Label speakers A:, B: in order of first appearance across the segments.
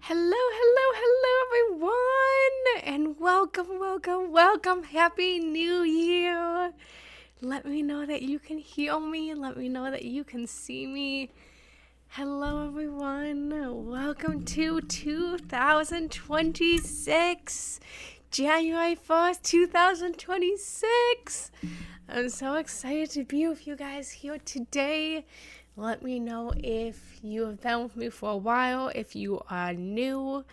A: Hello, everyone, and welcome. Happy New Year. Let me know that you can hear me. Let me know that you can see me. Hello, everyone. Welcome to 2026, January 1st, 2026. I'm so excited to be with you guys here today. Let me know if you have been with me for a while, if you are new,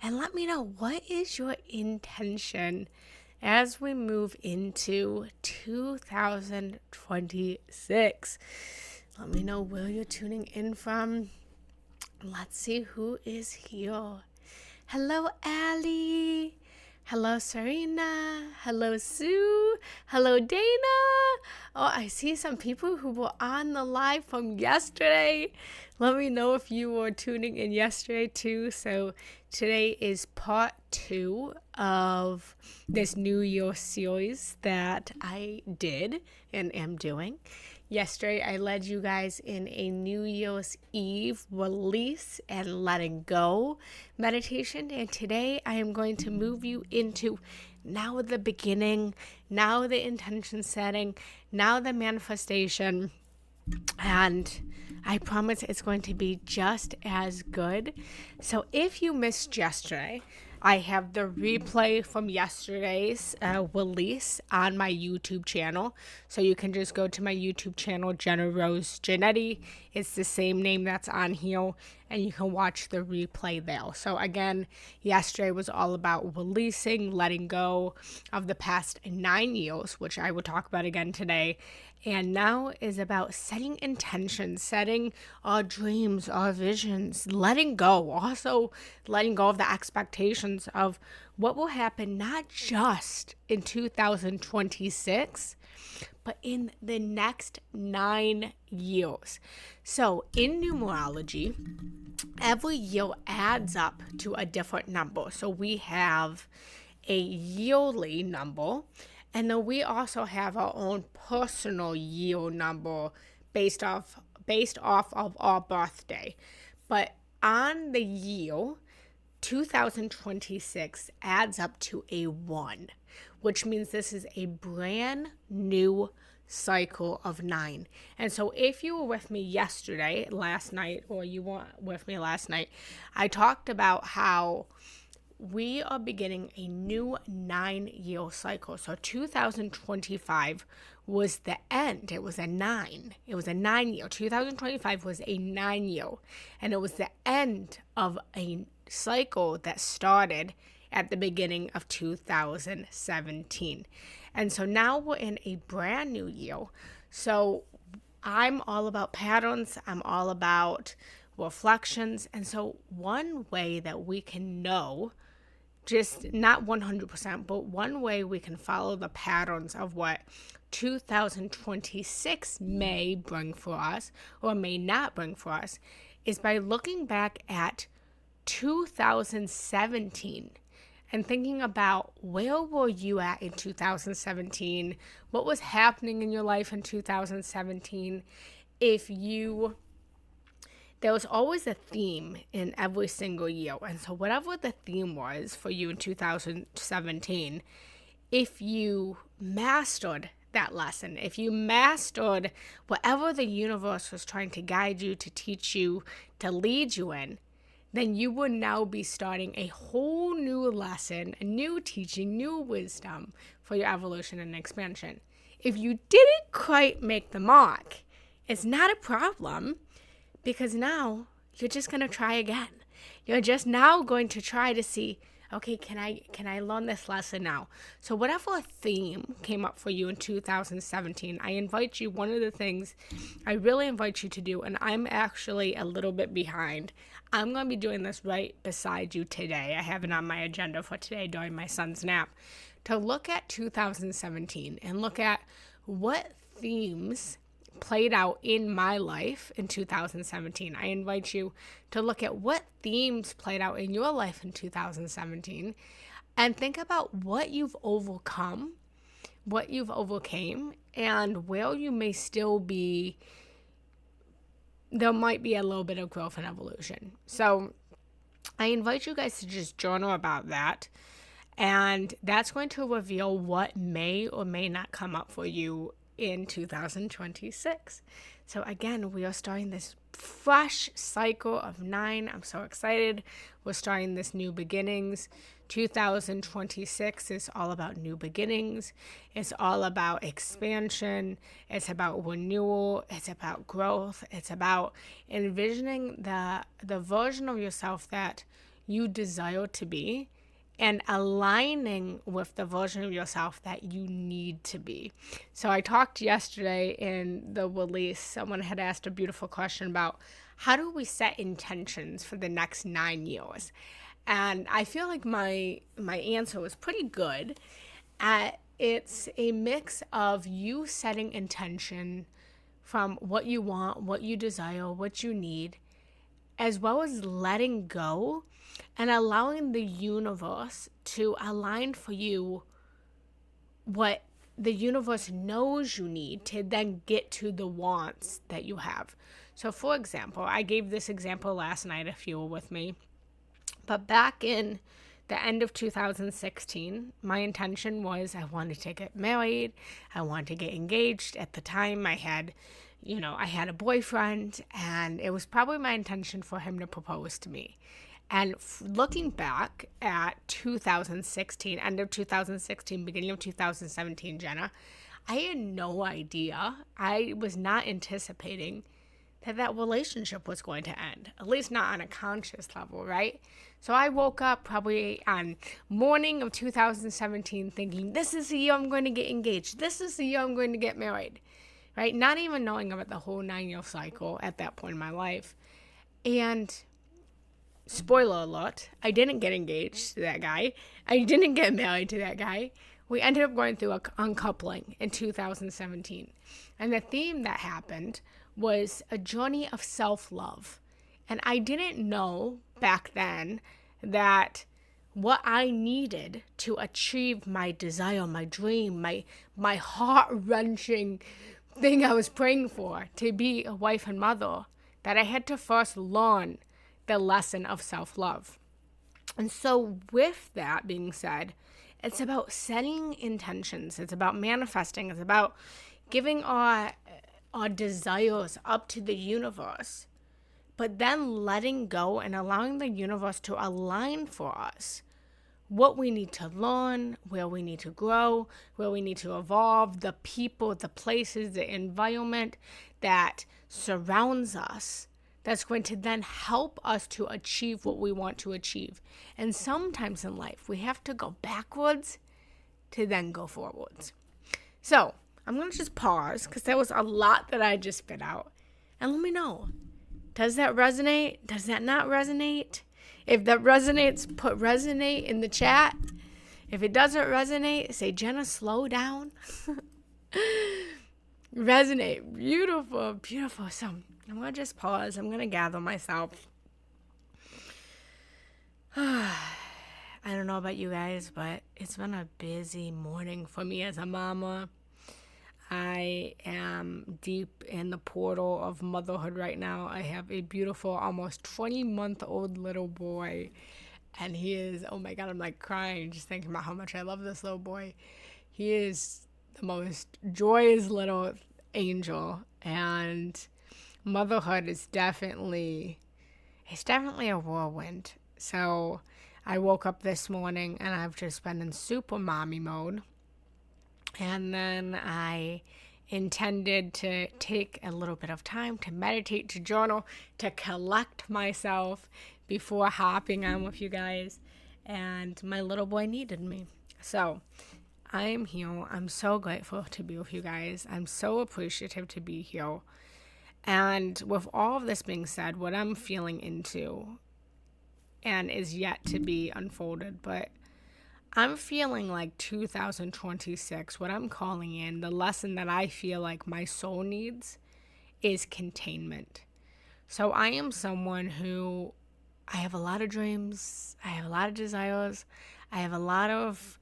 A: and let me know what is your intention as we move into 2026. Let me know where you're tuning in from. Let's see who is here. Hello, Allie. Hello, Serena. Hello, Sue. Hello, Dana. Oh, I see some people who were on the live from yesterday. Let me know if you were tuning in yesterday too. So today is part 2 of this New Year series that I did and am doing. Yesterday, I led you guys in a New Year's Eve release and letting go meditation. And today, I am going to move you into now the beginning, now the intention setting, now the manifestation. And I promise it's going to be just as good. So if you missed yesterday, I have the replay from yesterday's release on my YouTube channel. So you can just go to my YouTube channel, Jenna Rose Janetti. It's the same name that's on here, and you can watch the replay there. So again, yesterday was all about releasing, letting go of the past 9 years, which I will talk about again today. And now is about setting intentions, setting our dreams, our visions, letting go. Also, letting go of the expectations of what will happen not just in 2026, but in the next 9 years. So, in numerology, every year adds up to a different number. So, we have a yearly number. And then we also have our own personal year number based off of our birthday. But on the year, 2026 adds up to a 1, which means this is a brand new cycle of 9. And so if you were with me last night, or you weren't with me last night, I talked about how we are beginning a new 9-year cycle. So 2025 was the end. It was a 9. It was a 9-year. 2025 was a 9-year. And it was the end of a cycle that started at the beginning of 2017. And so now we're in a brand new year. So I'm all about patterns. I'm all about reflections. And so one way that we can know, just not 100%, but one way we can follow the patterns of what 2026 may bring for us or may not bring for us is by looking back at 2017 and thinking about where were you at in 2017, what was happening in your life in 2017. There was always a theme in every single year. And so whatever the theme was for you in 2017, if you mastered that lesson, if you mastered whatever the universe was trying to guide you, to teach you, to lead you in, then you would now be starting a whole new lesson, a new teaching, new wisdom for your evolution and expansion. If you didn't quite make the mark, it's not a problem. Because now you're just going to try again. You're just now going to try to see, okay, can I learn this lesson now? So whatever theme came up for you in 2017, I invite you, one of the things I really invite you to do, and I'm actually a little bit behind. I'm going to be doing this right beside you today. I have it on my agenda for today during my son's nap, to look at 2017 and look at what themes played out in my life in 2017. I invite you to look at what themes played out in your life in 2017 and think about what you've overcome, what you've overcame, and where you may still be. There might be a little bit of growth and evolution. So I invite you guys to just journal about that. And that's going to reveal what may or may not come up for you in 2026. So again, we are starting this fresh cycle of 9. I'm so excited. We're starting this new beginnings. 2026 is all about new beginnings. It's all about expansion. It's about renewal. It's about growth. It's about envisioning the version of yourself that you desire to be and aligning with the version of yourself that you need to be. So I talked yesterday in the release, someone had asked a beautiful question about how do we set intentions for the next 9 years? And I feel like my answer was pretty good. It's a mix of you setting intention from what you want, what you desire, what you need, as well as letting go and allowing the universe to align for you what the universe knows you need to then get to the wants that you have. So for example, I gave this example last night if you were with me, but back in the end of 2016, my intention was I wanted to get married. I wanted to get engaged. At the time I had a boyfriend, and it was probably my intention for him to propose to me. And looking back at 2016, end of 2016, beginning of 2017, Jenna, I had no idea. I was not anticipating that relationship was going to end, at least not on a conscious level, right? So I woke up probably on morning of 2017 thinking, this is the year I'm going to get engaged. This is the year I'm going to get married, right? Not even knowing about the whole 9-year cycle at that point in my life. And spoiler alert, I didn't get engaged to that guy. I didn't get married to that guy. We ended up going through a uncoupling in 2017. And the theme that happened was a journey of self-love. And I didn't know back then that what I needed to achieve my desire, my dream, my heart-wrenching thing I was praying for, to be a wife and mother, that I had to first learn the lesson of self-love. And so with that being said, it's about setting intentions. It's about manifesting. It's about giving our desires up to the universe, but then letting go and allowing the universe to align for us what we need to learn, where we need to grow, where we need to evolve, the people, the places, the environment that surrounds us, that's going to then help us to achieve what we want to achieve. And sometimes in life, we have to go backwards to then go forwards. So I'm going to just pause because there was a lot that I just spit out. And let me know, does that resonate? Does that not resonate? If that resonates, put resonate in the chat. If it doesn't resonate, say, Jenna, slow down. Resonate. Beautiful, beautiful. So I'm going to just pause. I'm going to gather myself. I don't know about you guys, but it's been a busy morning for me as a mama. I am deep in the portal of motherhood right now. I have a beautiful, almost 20-month-old little boy. And he is, oh my God, I'm like crying just thinking about how much I love this little boy. He is the most joyous little angel. And motherhood is definitely a whirlwind. So I woke up this morning and I've just been in super mommy mode. And then I intended to take a little bit of time to meditate, to journal, to collect myself before hopping on with you guys. And my little boy needed me. So I am here. I'm so grateful to be with you guys. I'm so appreciative to be here. And with all of this being said, what I'm feeling into and is yet to be unfolded, but I'm feeling like 2026, what I'm calling in, the lesson that I feel like my soul needs is containment. So I am someone who, I have a lot of dreams, I have a lot of desires, I have a lot of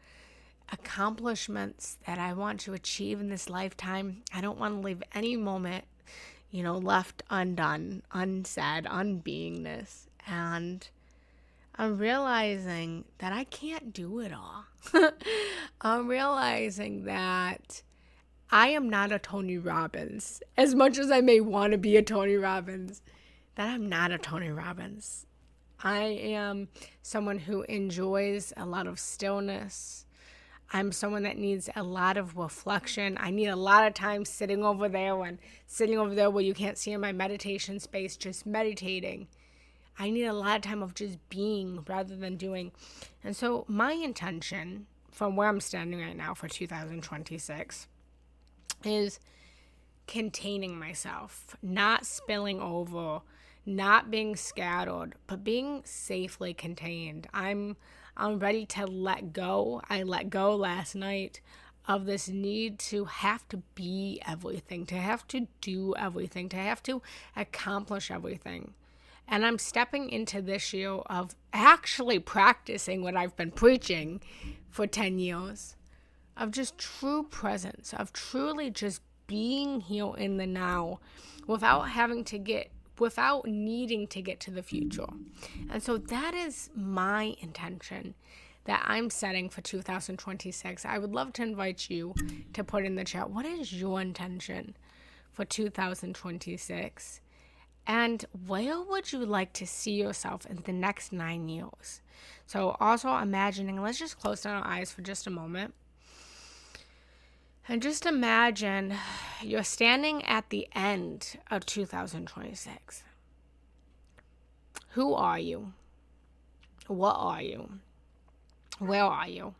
A: accomplishments that I want to achieve in this lifetime. I don't want to leave any moment, left undone, unsaid, unbeingness. And I'm realizing that I can't do it all. I'm realizing that I am not a Tony Robbins. As much as I may want to be a Tony Robbins, that I'm not a Tony Robbins. I am someone who enjoys a lot of stillness. I'm someone that needs a lot of reflection. I need a lot of time sitting over there where you can't see in my meditation space, just meditating. I need a lot of time of just being rather than doing. And so my intention from where I'm standing right now for 2026 is containing myself, not spilling over, not being scattered, but being safely contained. I'm ready to let go. I let go last night of this need to have to be everything, to have to do everything, to have to accomplish everything. And I'm stepping into this year of actually practicing what I've been preaching for 10 years, of just true presence, of truly just being here in the now without needing to get to the future. And so that is my intention that I'm setting for 2026. I would love to invite you to put in the chat, what is your intention for 2026? And where would you like to see yourself in the next 9 years? So also imagining, let's just close down our eyes for just a moment. And just imagine you're standing at the end of 2026. Who are you? What are you? Where are you?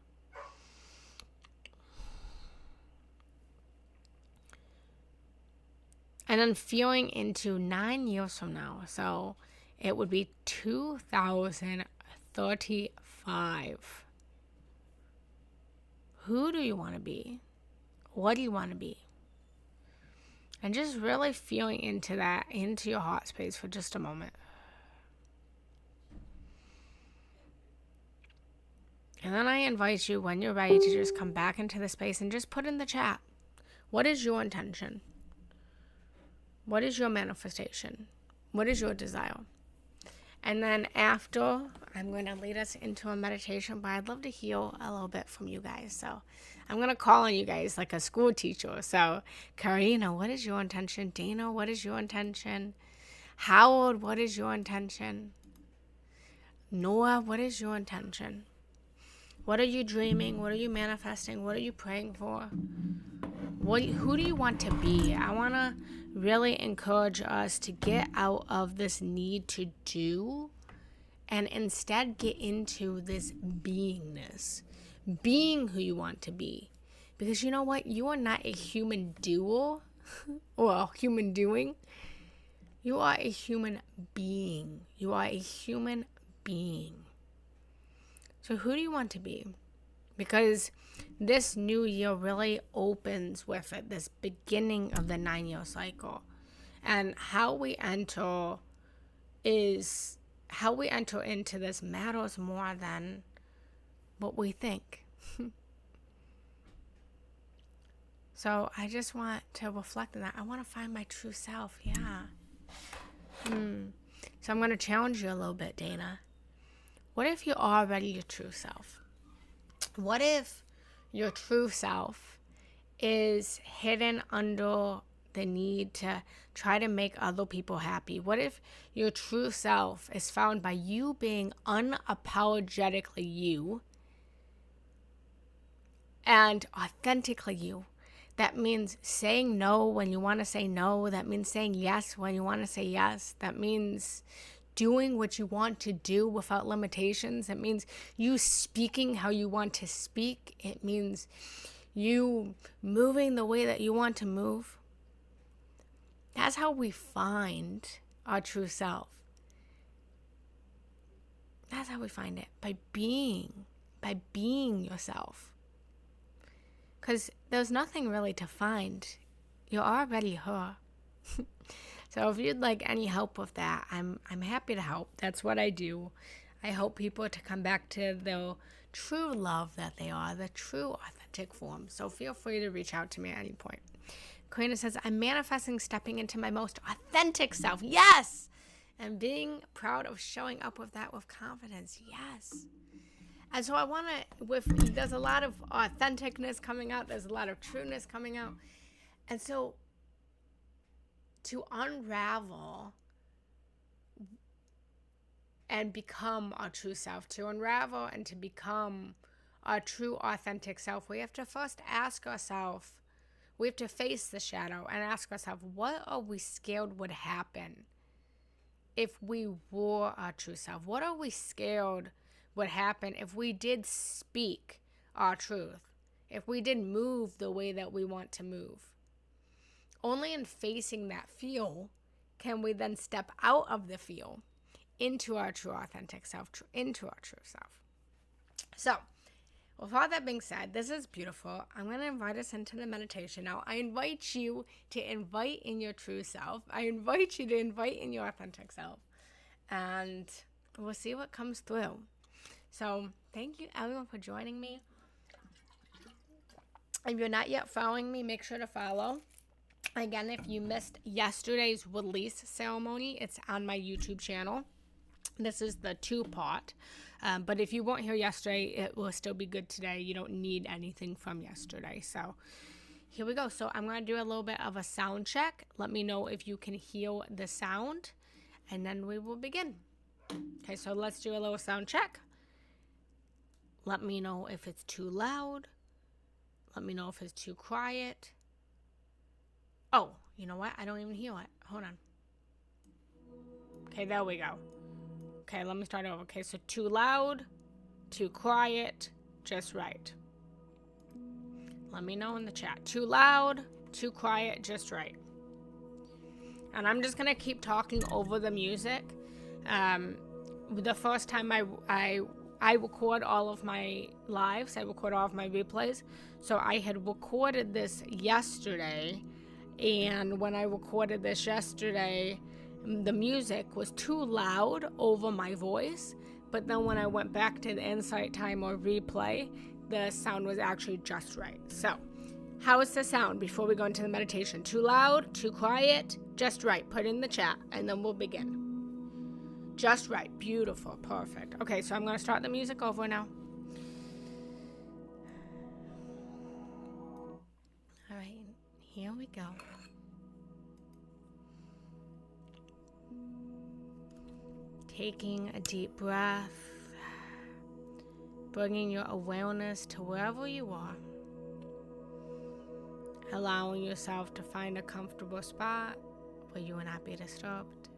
A: And then feeling into 9 years from now. So it would be 2035. Who do you want to be? What do you want to be? And just really feeling into that, into your heart space for just a moment. And then I invite you, when you're ready, to just come back into the space and just put in the chat. What is your intention? What is your manifestation? What is your desire? And then after, I'm going to lead us into a meditation, but I'd love to hear a little bit from you guys. So I'm going to call on you guys like a school teacher. So Karina, what is your intention? Dana, what is your intention? Howard, what is your intention? Noah, what is your intention? What are you dreaming? What are you manifesting? What are you praying for? Who do you want to be? I want to really encourage us to get out of this need to do and instead get into this beingness, being who you want to be. Because you know what? You are not a human doer or a human doing. You are a human being. You are a human being. So who do you want to be? Because this new year really opens with it, this beginning of the 9-year cycle. And how we enter into this matters more than what we think. So I just want to reflect on that. I want to find my true self. Yeah. So I'm going to challenge you a little bit, Dana. What if you're already your true self? What if your true self is hidden under the need to try to make other people happy? What if your true self is found by you being unapologetically you and authentically you? That means saying no when you want to say no. That means saying yes when you want to say yes. That means doing what you want to do without limitations. It means you speaking how you want to speak. It means you moving the way that you want to move. That's how we find our true self. That's how we find it, by being yourself. Because there's nothing really to find. You're already her. So if you'd like any help with that, I'm happy to help. That's what I do. I help people to come back to their true love that they are, the true authentic form. So feel free to reach out to me at any point. Karina says, I'm manifesting stepping into my most authentic self. Yes! and being proud of showing up with that with confidence. Yes. And so I want to, there's a lot of authenticness coming out. There's a lot of trueness coming out. And so to unravel and become our true self, to unravel and to become our true authentic self, we have to first ask ourselves, we have to face the shadow and ask ourselves, what are we scared would happen if we were our true self? What are we scared would happen if we did speak our truth, if we did move the way that we want to move? Only in facing that feel can we then step out of the feel into our true authentic self, into our true self. So, with all that being said, this is beautiful. I'm going to invite us into the meditation. Now, I invite you to invite in your true self. I invite you to invite in your authentic self. And we'll see what comes through. So, thank you everyone for joining me. If you're not yet following me, make sure to follow. Again, if you missed yesterday's release ceremony, it's on my YouTube channel. This is the 2-part. But if you weren't here yesterday, it will still be good today. You don't need anything from yesterday. So here we go. So I'm going to do a little bit of a sound check. Let me know if you can hear the sound, and then we will begin. Okay, so let's do a little sound check. Let me know if it's too loud. Let me know if it's too quiet. Oh, you know what? I don't even hear it. Hold on. Okay, there we go. Okay, let me start over. Okay, so too loud, too quiet, just right. Let me know in the chat. Too loud, too quiet, just right. And I'm just going to keep talking over the music. The first time I record all of my lives, I record all of my replays. So I had recorded this yesterday. And when I recorded this yesterday, the music was too loud over my voice. But then when I went back to the insight time or replay, the sound was actually just right. So, how is the sound before we go into the meditation? Too loud, too quiet, just right. Put in the chat and then we'll begin. Just right. Beautiful. Perfect. Okay, so I'm going to start the music over now. All right, here we go. Taking a deep breath, bringing your awareness to wherever you are, allowing yourself to find a comfortable spot where you will not be disturbed.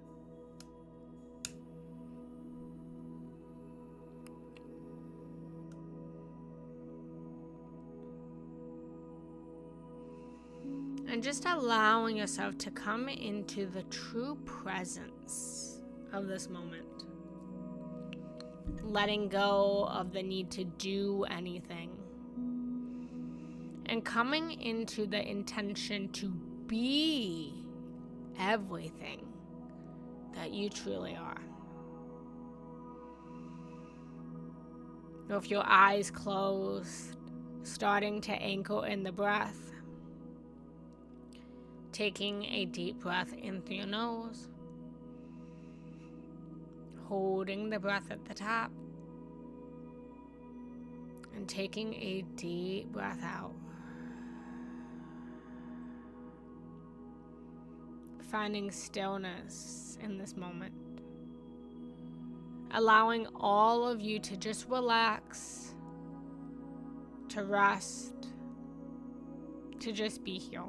A: And just allowing yourself to come into the true presence of this moment. Letting go of the need to do anything. And coming into the intention to be everything that you truly are. With your eyes closed, starting to anchor in the breath. Taking a deep breath in through your nose. Holding the breath at the top. And taking a deep breath out. Finding stillness in this moment. Allowing all of you to just relax, to rest, to just be here.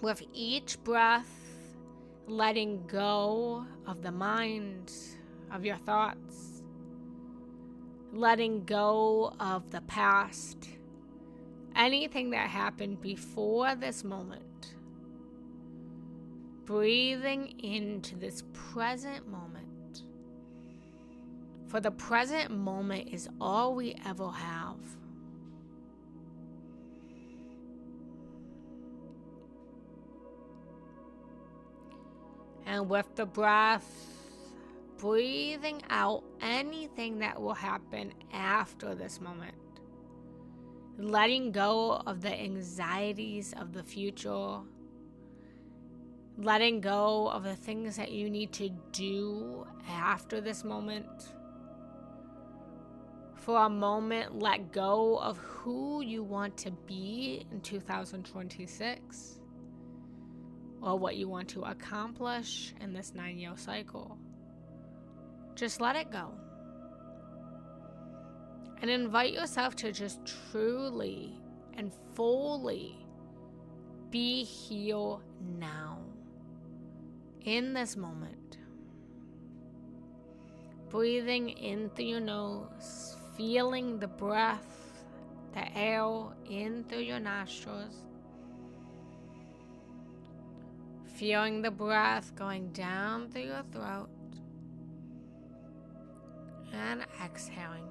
A: With each breath, letting go of the mind, of your thoughts, letting go of the past, anything that happened before this moment, breathing into this present moment. For the present moment is all we ever have. And with the breath, breathing out anything that will happen after this moment. Letting go of the anxieties of the future. letting go of the things that you need to do after this moment. For a moment, let go of who you want to be in 2026, or what you want to accomplish in this 9-year cycle. Just let it go. And invite yourself to just truly and fully be here now, in this moment. Breathing in through your nose, feeling the breath, the air in through your nostrils. Feeling the breath going down through your throat. And exhaling.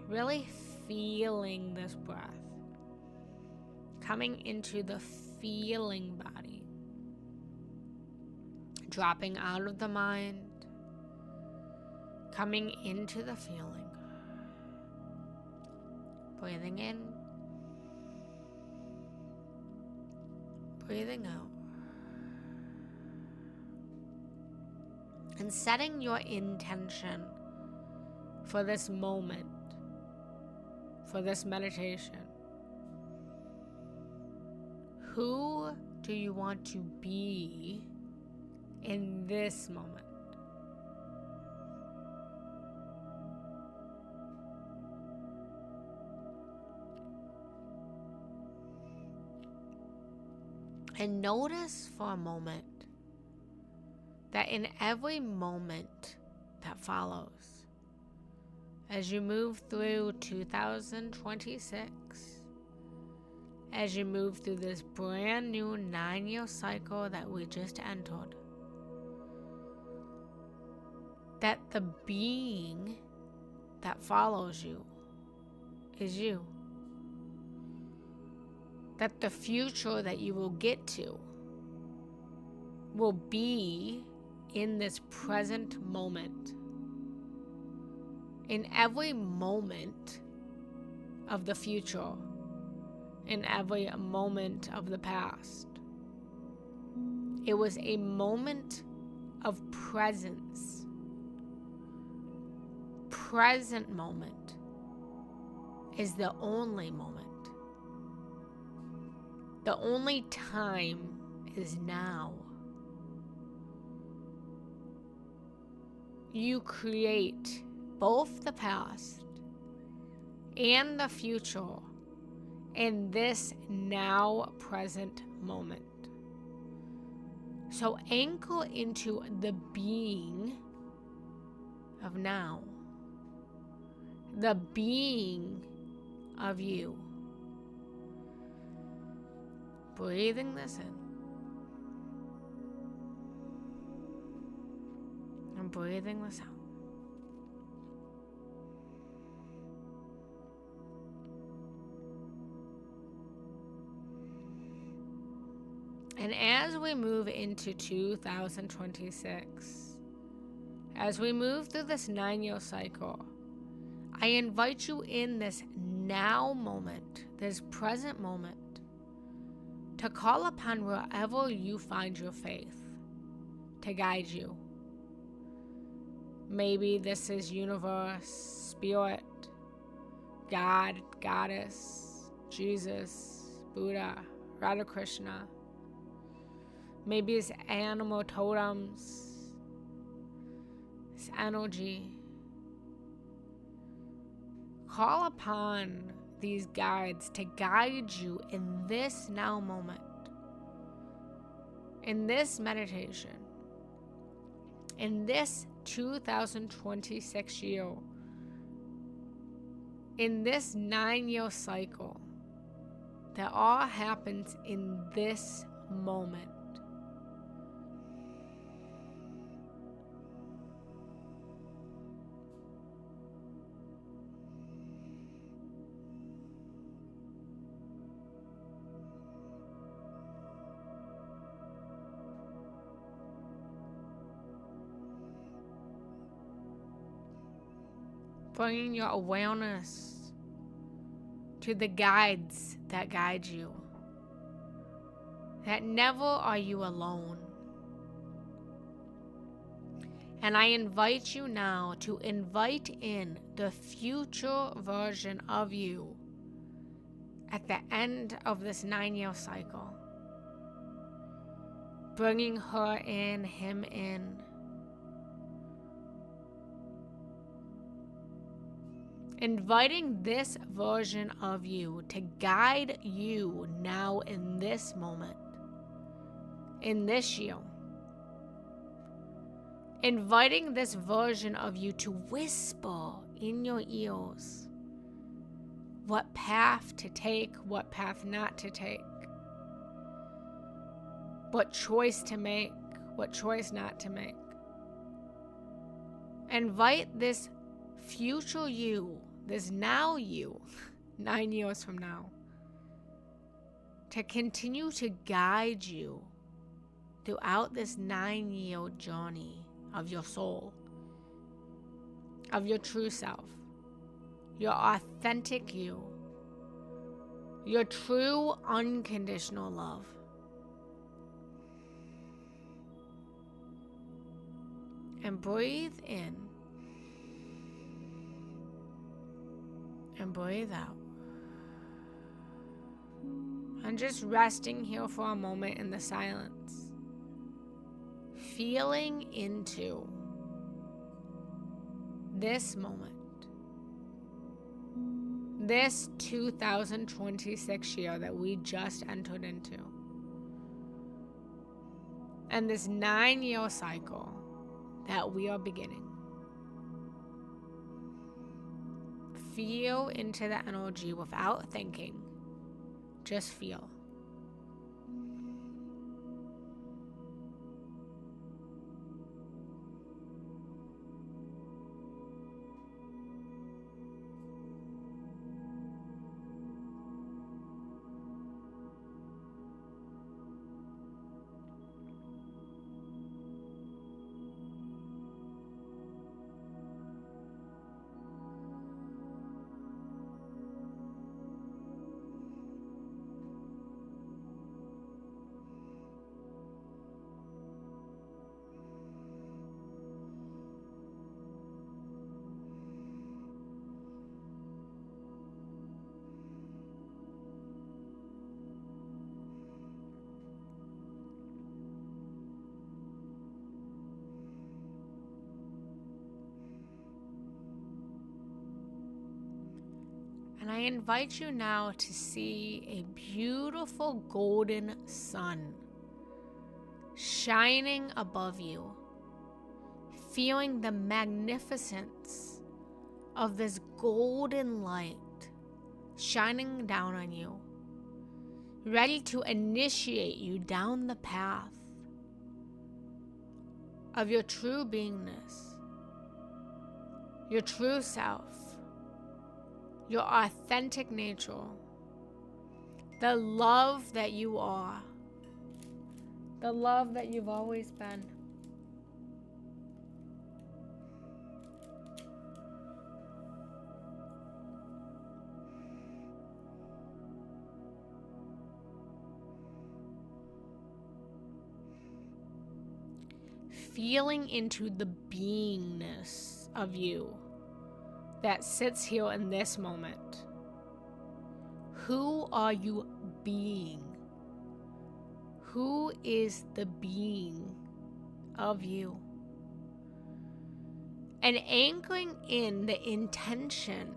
A: Really feeling this breath. Coming into the feeling body. Dropping out of the mind. Coming into the feeling. Breathing in. Breathing out. And setting your intention for this moment, for this meditation. Who do you want to be in this moment? And notice for a moment that in every moment that follows, as you move through 2026, as you move through this brand new 9-year cycle that we just entered, that the being that follows you is you. That the future that you will get to will be in this present moment. In every moment of the future, in every moment of the past. It was a moment of presence. Present moment is the only moment. The only time is now. You create both the past and the future in this now present moment. So anchor into the being of now, the being of you. Breathing this in and breathing this out. And as we move into 2026, as we move through this 9-year cycle, I invite you in this now moment, this present moment, to call upon wherever you find your faith to guide you. Maybe this is universe, spirit, God, goddess, Jesus, Buddha, Radha Krishna. Maybe it's animal totems, it's energy. Call upon these guides to guide you in this now moment, in this meditation, in this 2026 year, in this 9-year cycle that all happens in this moment. Bringing your awareness to the guides that guide you, that never are you alone. And I invite you now to invite in the future version of you at the end of this 9-year cycle. Bringing her in, him in. Inviting this version of you to guide you now in this moment, in this year. Inviting this version of you to whisper in your ears what path to take, what path not to take, what choice to make, what choice not to make. Invite this future you, this now you, 9 years from now, to continue to guide you throughout this 9-year journey of your soul, of your true self, your authentic you, your true unconditional love. And breathe in and breathe out. And just resting here for a moment in the silence. Feeling into this moment, this 2026 year that we just entered into, and this 9-year cycle that we are beginning. Feel into the energy without thinking, just feel. And I invite you now to see a beautiful golden sun shining above you, feeling the magnificence of this golden light shining down on you, ready to initiate you down the path of your true beingness, your true self, your authentic nature, the love that you are, the love that you've always been. Feeling into the beingness of you that sits here in this moment. Who are you being? Who is the being of you? And anchoring in the intention,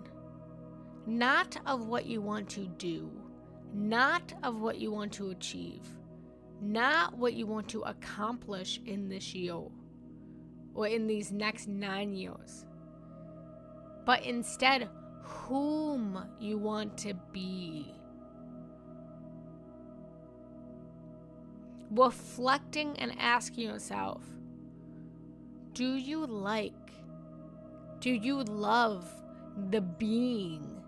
A: not of what you want to do, not of what you want to achieve, not what you want to accomplish in this year or in these next 9 years, but instead whom you want to be. Reflecting and asking yourself, do you love the being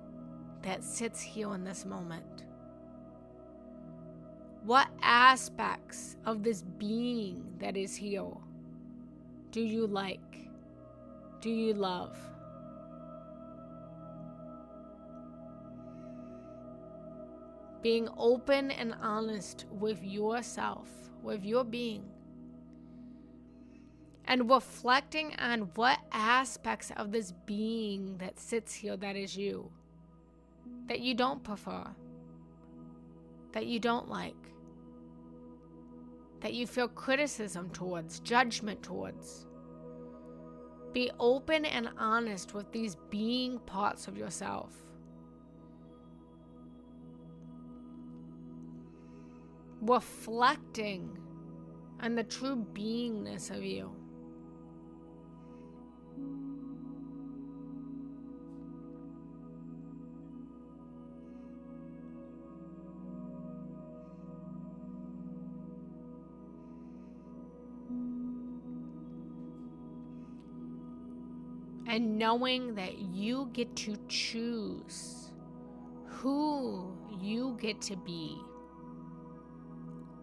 A: that sits here in this moment? What aspects of this being that is here do you like? Do you love? being open and honest with yourself, with your being, and reflecting on what aspects of this being that sits here that is you, that you don't prefer, that you don't like, that you feel criticism towards, judgment towards. Be open and honest with these being parts of yourself. Reflecting on the true beingness of you. And knowing that you get to choose who you get to be.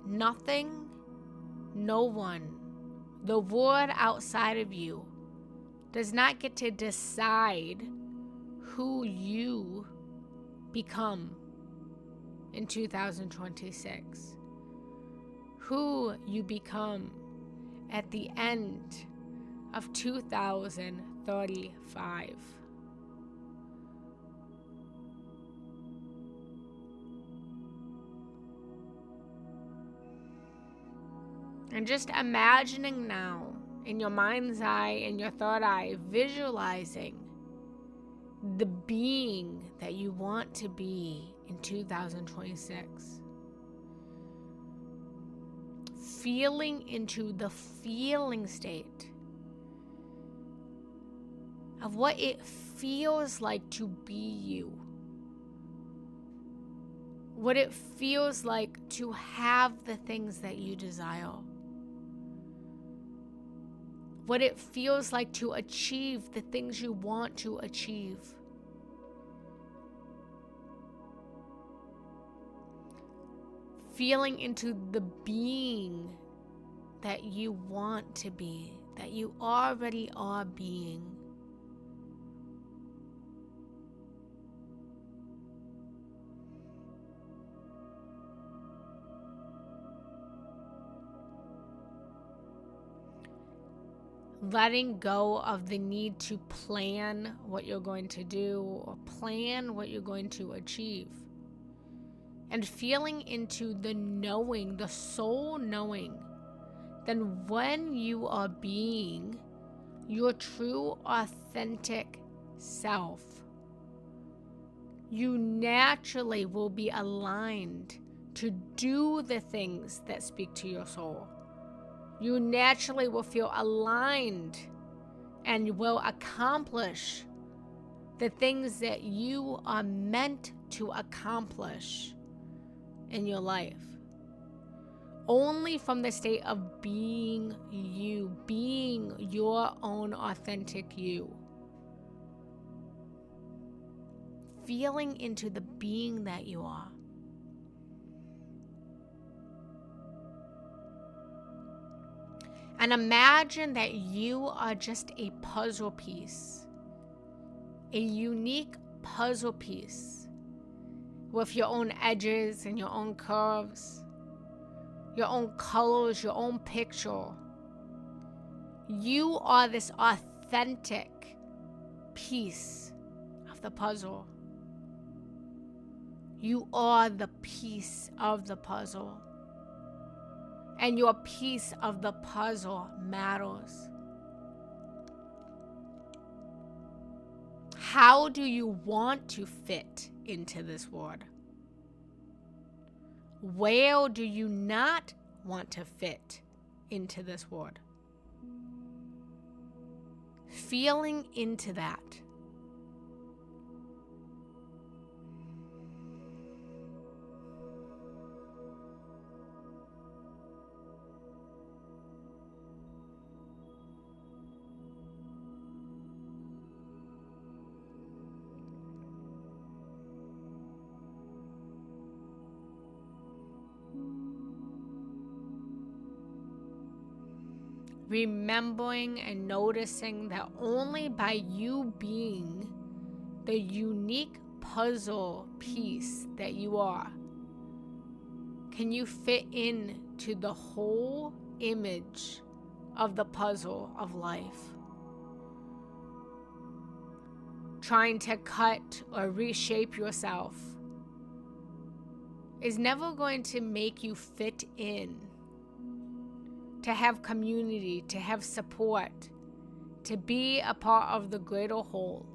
A: Nothing, no one, the world outside of you does not get to decide who you become in 2026. Who you become at the end of 2035. And just imagining now, in your mind's eye, in your third eye, visualizing the being that you want to be in 2026. Feeling into the feeling state of what it feels like to be you. What it feels like to have the things that you desire. What it feels like to achieve the things you want to achieve. Feeling into the being that you want to be, that you already are being. Letting go of the need to plan what you're going to do or plan what you're going to achieve. And feeling into the knowing, the soul knowing, then when you are being your true, authentic self, you naturally will be aligned to do the things that speak to your soul. You naturally will feel aligned and will accomplish the things that you are meant to accomplish in your life. Only from the state of being you, being your own authentic you. Feeling into the being that you are. And imagine that you are just a puzzle piece, a unique puzzle piece with your own edges and your own curves, your own colors, your own picture. You are this authentic piece of the puzzle. You are the piece of the puzzle. And your piece of the puzzle matters. How do you want to fit into this world? Where do you not want to fit into this world? Feeling into that. Remembering and noticing that only by you being the unique puzzle piece that you are, can you fit into the whole image of the puzzle of life? Trying to cut or reshape yourself is never going to make you fit in, to have community, to have support, to be a part of the greater whole.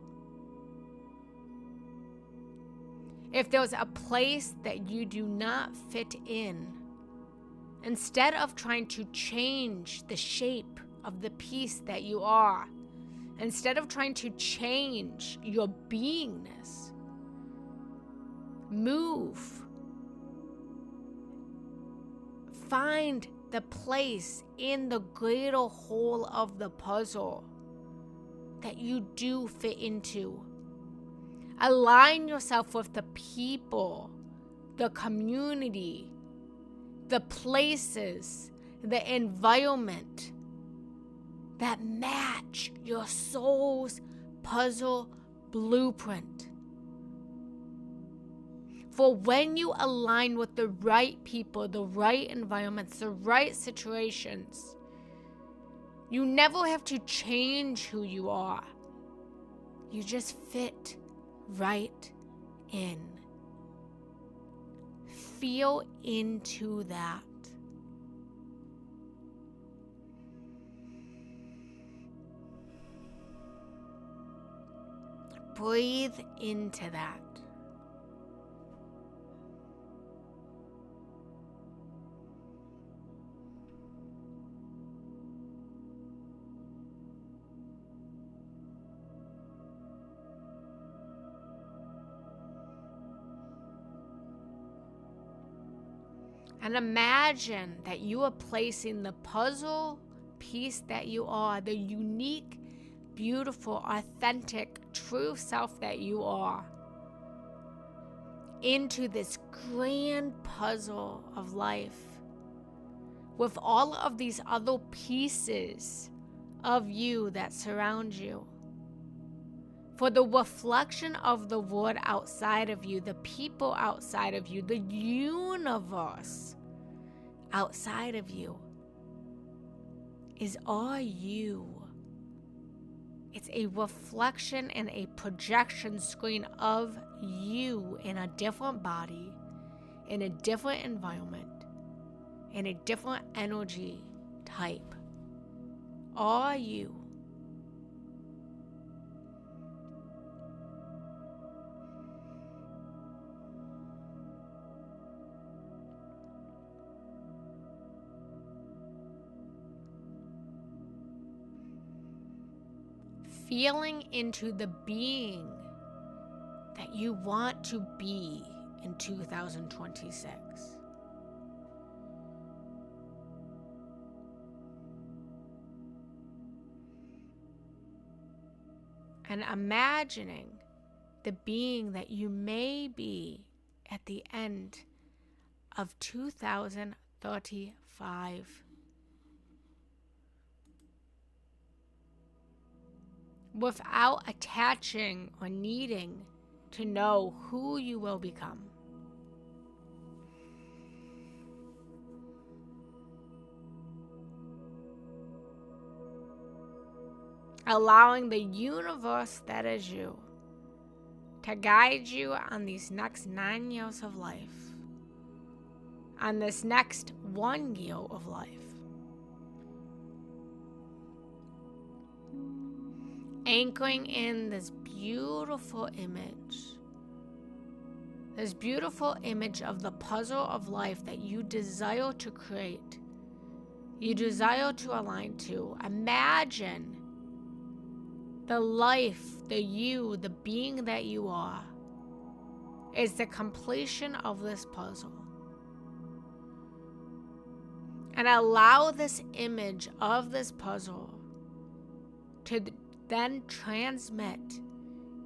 A: If there's a place that you do not fit in, instead of trying to change the shape of the piece that you are, instead of trying to change your beingness, move. Find the place in the greater whole of the puzzle that you do fit into. Align yourself with the people, the community, the places, the environment that match your soul's puzzle blueprint. For when you align with the right people, the right environments, the right situations, you never have to change who you are. You just fit right in. Feel into that. Breathe into that. And imagine that you are placing the puzzle piece that you are, the unique, beautiful, authentic, true self that you are, into this grand puzzle of life with all of these other pieces of you that surround you. For the reflection of the world outside of you, the people outside of you, the universe outside of you is all you. It's a reflection and a projection screen of you in a different body, in a different environment, in a different energy type. All you. Feeling into the being that you want to be in 2026. And imagining the being that you may be at the end of 2035. Without attaching or needing to know who you will become. Allowing the universe that is you to guide you on these next 9 years of life, on this next 1 year of life. Anchoring in this beautiful image of the puzzle of life that you desire to create, you desire to align to. Imagine the life, the you, the being that you are, is the completion of this puzzle. And allow this image of this puzzle to then transmit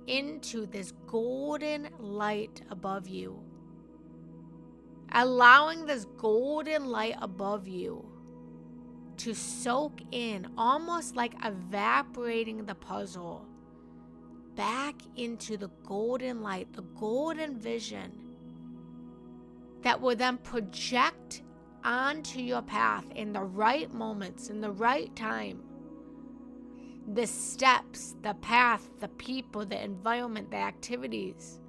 A: into this golden light above you. Allowing this golden light above you to soak in, almost like evaporating the puzzle back into the golden light, the golden vision that will then project onto your path in the right moments, in the right time, the steps, the path, the people, the environment, the activities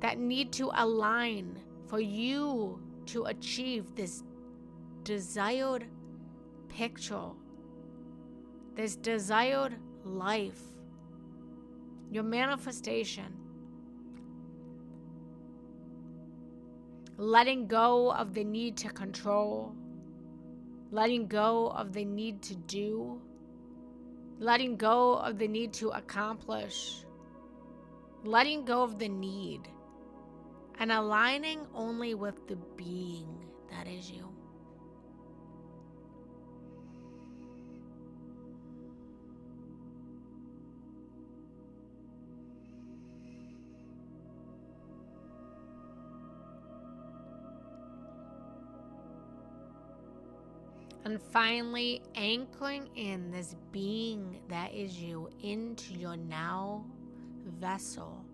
A: that need to align for you to achieve this desired picture, this desired life, your manifestation. Letting go of the need to control, letting go of the need to do, letting go of the need to accomplish, letting go of the need, and aligning only with the being that is you. And finally, anchoring in this being that is you into your now vessel,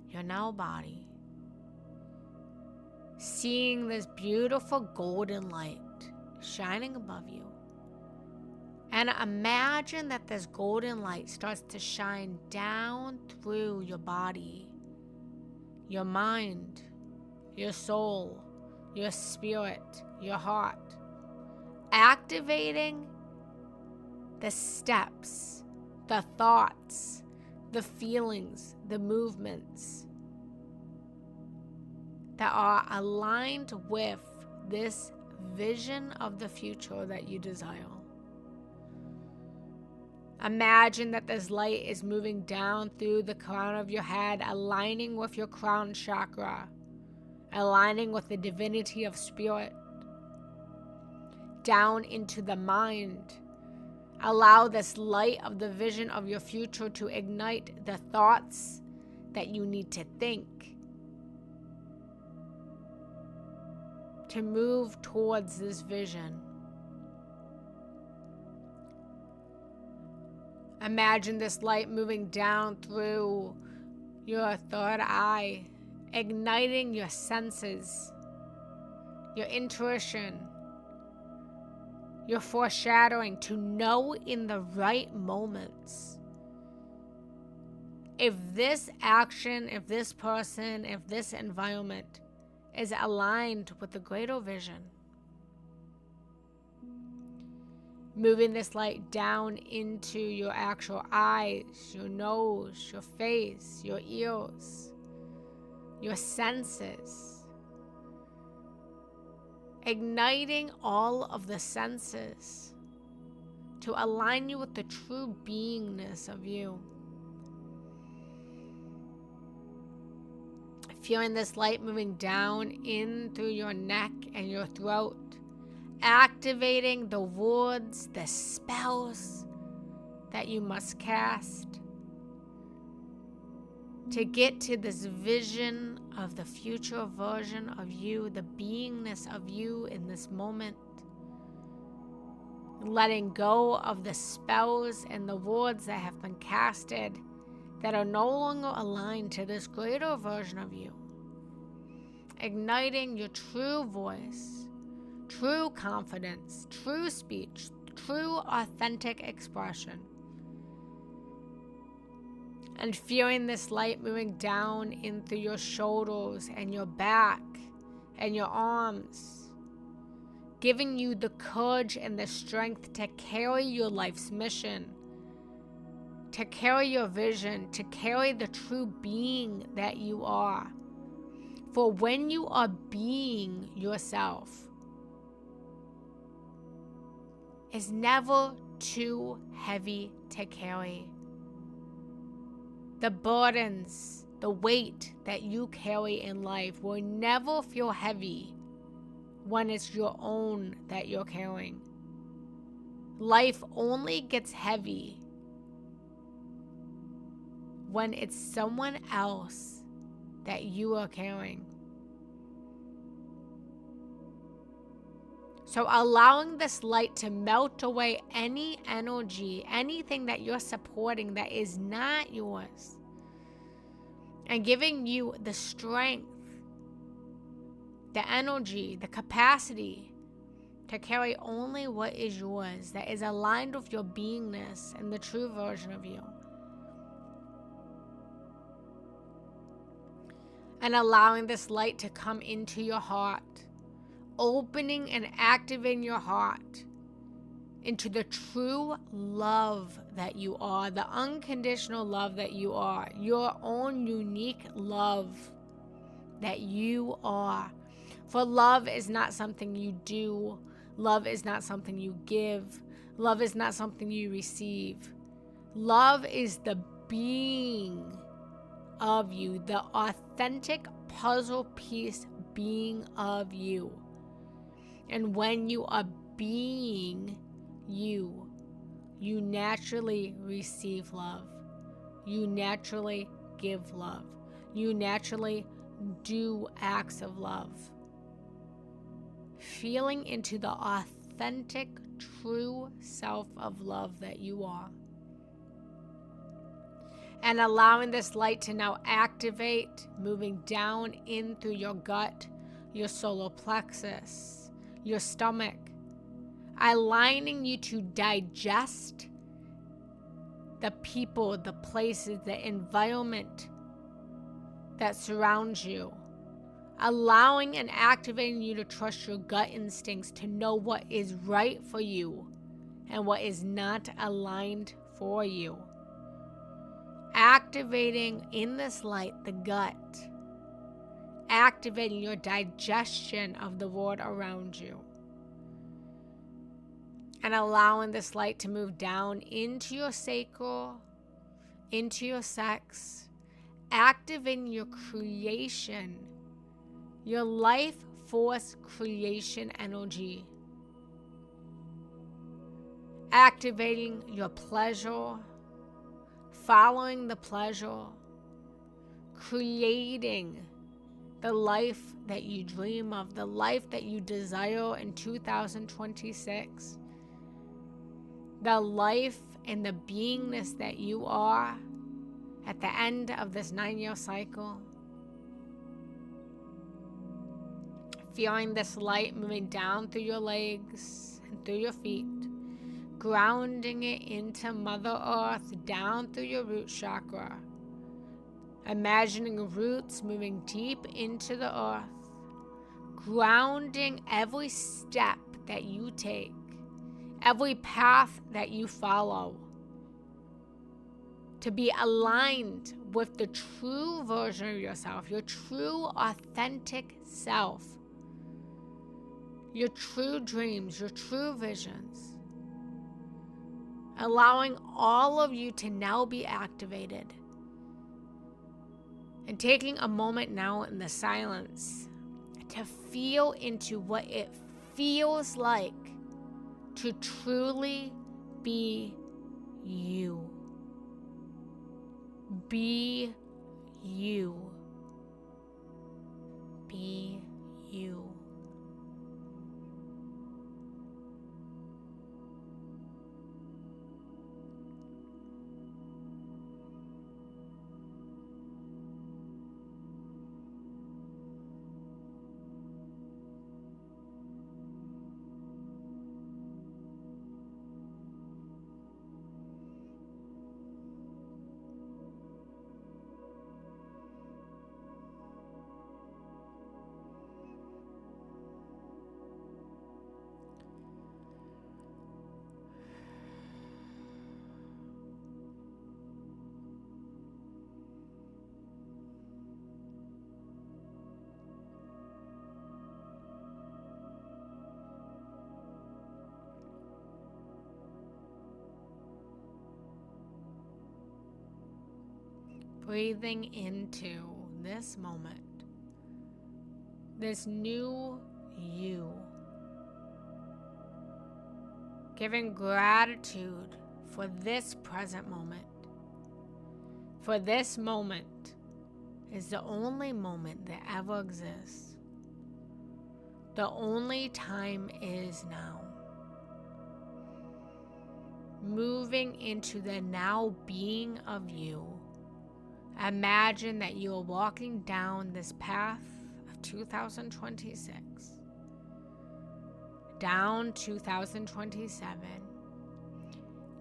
A: your now body. Seeing this beautiful golden light shining above you. And imagine that this golden light starts to shine down through your body, your mind, your soul, your spirit, your heart. Activating the steps, the thoughts, the feelings, the movements that are aligned with this vision of the future that you desire. Imagine that this light is moving down through the crown of your head, aligning with your crown chakra, aligning with the divinity of spirit, down into the mind. Allow this light of the vision of your future to ignite the thoughts that you need to think, to move towards this vision. Imagine this light moving down through your third eye, igniting your senses, your intuition, your foreshadowing, to know in the right moments if this action, if this person, if this environment is aligned with the greater vision. Moving this light down into your actual eyes, your nose, your face, your ears, your senses. Igniting all of the senses to align you with the true beingness of you. Feeling this light moving down in through your neck and your throat, activating the words, the spells that you must cast to get to this vision of the future version of you, the beingness of you in this moment. Letting go of the spells and the words that have been casted that are no longer aligned to this greater version of you. Igniting your true voice, true confidence, true speech, true authentic expression. And feeling this light moving down in through your shoulders and your back and your arms, giving you the courage and the strength to carry your life's mission, to carry your vision, to carry the true being that you are. For when you are being yourself, it's never too heavy to carry. The burdens, the weight that you carry in life will never feel heavy when it's your own that you're carrying. Life only gets heavy when it's someone else that you are carrying. So allowing this light to melt away any energy, anything that you're supporting that is not yours, and giving you the strength the energy, the capacity to carry only what is yours, that is aligned with your beingness and the true version of you. And allowing this light to come into your heart, opening and activating your heart into the true love that you are, the unconditional love that you are, your own unique love that you are. For love is not something you do. Love is not something you give. Love is not something you receive. Love is the being of you, the authentic puzzle piece being of you. And when you are being you, you naturally receive love. You naturally give love. You naturally do acts of love. Feeling into the authentic, true self of love that you are. And allowing this light to now activate, moving down in through your gut, your solar plexus, your stomach, aligning you to digest the people, the places, the environment that surrounds you. Allowing and activating you to trust your gut instincts, to know what is right for you and what is not aligned for you. Activating in this light the gut, activating your digestion of the world around you, and allowing this light to move down into your sacral, into your sex, activating your creation, your life force creation energy, activating your pleasure, following the pleasure, creating the life that you dream of, the life that you desire in 2026, the life and the beingness that you are at the end of this 9-year cycle. Feeling this light moving down through your legs and through your feet, grounding it into Mother Earth, down through your root chakra. Imagining roots moving deep into the earth, grounding every step that you take, every path that you follow, to be aligned with the true version of yourself, your true authentic self, your true dreams, your true visions. Allowing all of you to now be activated. And taking a moment now in the silence to feel into what it feels like to truly be you. Be you. Be you. Breathing into this moment, this new you. Giving gratitude for this present moment. For this moment is the only moment that ever exists. The only time is now. Moving into the now being of you. Imagine that you are walking down this path of 2026, down 2027,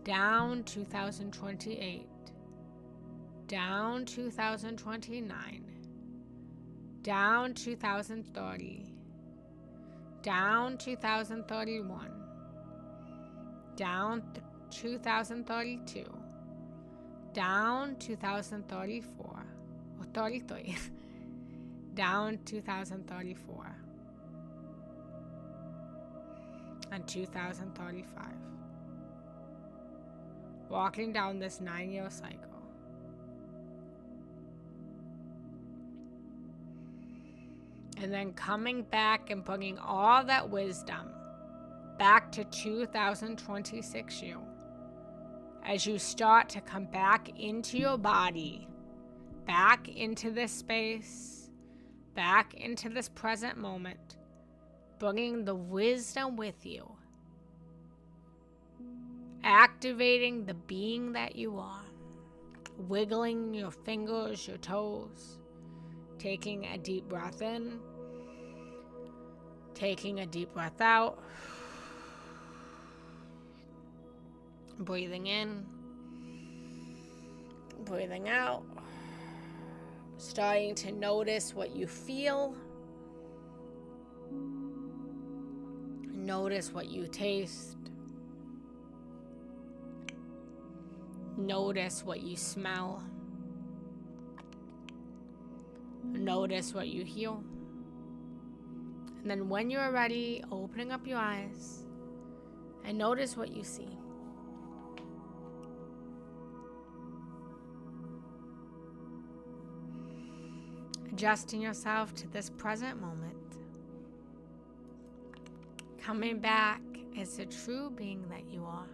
A: down 2028, down 2029, down 2030, down 2031, down 2032, down 2034, or 33, down 2034, and 2035. Walking down this 9-year cycle. And then coming back and bringing all that wisdom back to 2026 you. As you start to come back into your body, back into this space, back into this present moment, bringing the wisdom with you, activating the being that you are, wiggling your fingers, your toes, taking a deep breath in, taking a deep breath out, breathing in, breathing out, starting to notice what you feel, notice what you taste, notice what you smell, notice what you hear. And then when you're ready, opening up your eyes and notice what you see. Adjusting yourself to this present moment. Coming back as the true being that you are.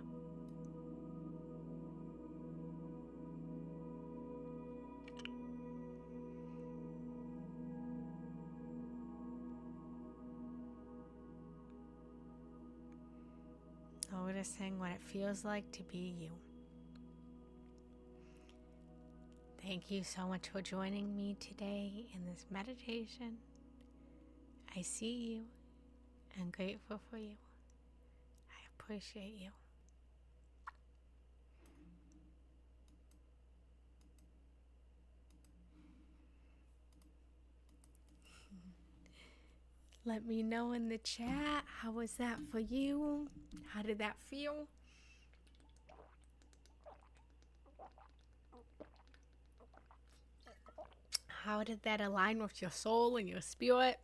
A: Noticing what it feels like to be you. Thank you so much for joining me today in this meditation. I see you and grateful for you. I appreciate you. Let me know in the chat, how was that for you? How did that feel? How did that align with your soul and your spirit?